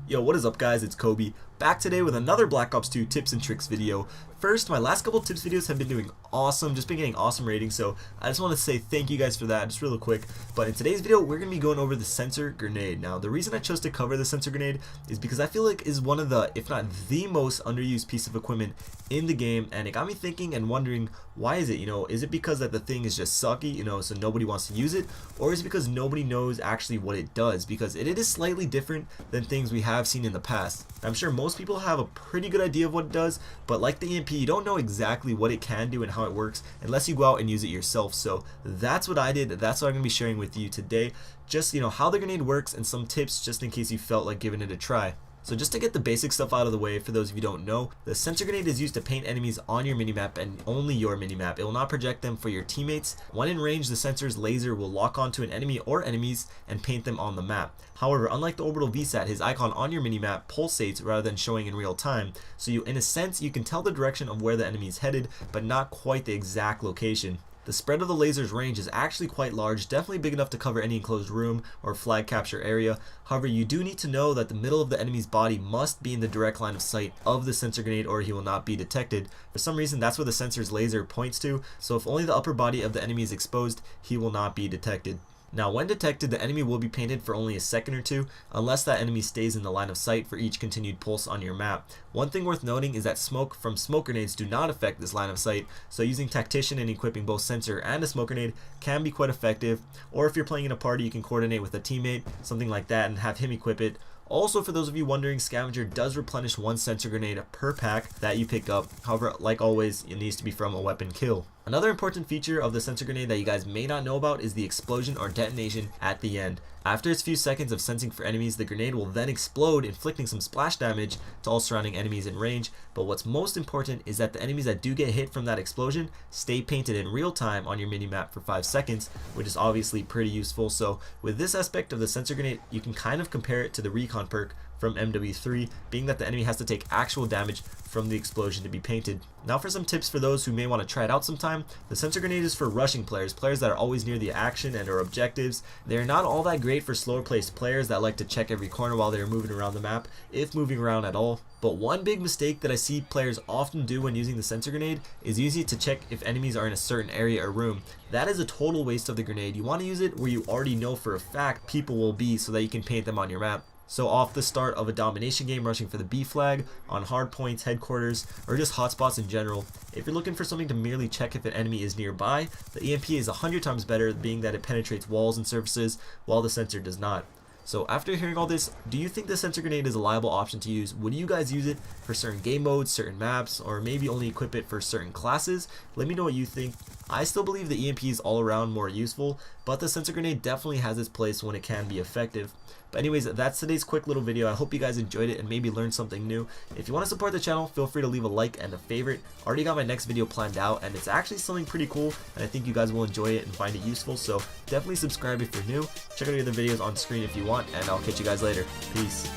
Yo, what is up guys, it's Kobe, back today with another Black Ops 2 tips and tricks video. First, my last couple tips videos have been doing awesome, just been getting awesome ratings, so I just want to say thank you guys for that, just real quick. But in today's video, we're going to be going over the sensor grenade. Now, the reason I chose to cover the sensor grenade is because I feel like it is one of the, if not the most underused piece of equipment in the game, and it got me thinking and wondering, why is it, is it because that the thing is just sucky, so nobody wants to use it, or is it because nobody knows actually what it does, because it is slightly different than things we have seen in the past. I'm sure most people have a pretty good idea of what it does, but like the EMP, you don't know exactly what it can do and how it works unless you go out and use it yourself. So that's what I did, that's what I'm going to be sharing with you today, just how the grenade works and some tips just in case you felt like giving it a try. So just to get the basic stuff out of the way, for those of you who don't know, the sensor grenade is used to paint enemies on your minimap and only your minimap. It will not project them for your teammates. When in range, the sensor's laser will lock onto an enemy or enemies and paint them on the map. However, unlike the orbital VSAT, his icon on your minimap pulsates rather than showing in real time. So in a sense, you can tell the direction of where the enemy is headed, but not quite the exact location. The spread of the laser's range is actually quite large, definitely big enough to cover any enclosed room or flag capture area. However, you do need to know that the middle of the enemy's body must be in the direct line of sight of the sensor grenade or he will not be detected. For some reason, that's where the sensor's laser points to, so if only the upper body of the enemy is exposed, he will not be detected. Now, when detected, the enemy will be painted for only a second or two, unless that enemy stays in the line of sight for each continued pulse on your map. One thing worth noting is that smoke from smoke grenades do not affect this line of sight, so using Tactician and equipping both sensor and a smoke grenade can be quite effective, or if you're playing in a party, you can coordinate with a teammate, something like that, and have him equip it. Also, for those of you wondering, Scavenger does replenish one sensor grenade per pack that you pick up. However, like always, it needs to be from a weapon kill. Another important feature of the sensor grenade that you guys may not know about is the explosion or detonation at the end. After its few seconds of sensing for enemies, the grenade will then explode, inflicting some splash damage to all surrounding enemies in range. But what's most important is that the enemies that do get hit from that explosion stay painted in real time on your minimap for 5 seconds, which is obviously pretty useful. So with this aspect of the sensor grenade, you can kind of compare it to the recon perk from MW3, being that the enemy has to take actual damage from the explosion to be painted. Now for some tips for those who may want to try it out sometime. The sensor grenade is for rushing players that are always near the action and or objectives. They're not all that great for slower placed players that like to check every corner while they're moving around the map, if moving around at all. But one big mistake that I see players often do when using the sensor grenade is using it to check if enemies are in a certain area or room. That is a total waste of the grenade. You want to use it where you already know for a fact people will be so that you can paint them on your map. So off the start of a domination game, rushing for the B flag, on hard points, headquarters, or just hotspots in general. If you're looking for something to merely check if an enemy is nearby, the EMP is 100 times better, being that it penetrates walls and surfaces while the sensor does not. So after hearing all this, do you think the sensor grenade is a liable option to use? Would you guys use it for certain game modes, certain maps, or maybe only equip it for certain classes? Let me know what you think. I still believe the EMP is all around more useful, but the sensor grenade definitely has its place when it can be effective. But anyways, that's today's quick little video. I hope you guys enjoyed it and maybe learned something new. If you want to support the channel, feel free to leave a like and a favorite. Already got my next video planned out, and it's actually something pretty cool, and I think you guys will enjoy it and find it useful. So definitely subscribe if you're new. Check out the other videos on screen if you want, and I'll catch you guys later. Peace.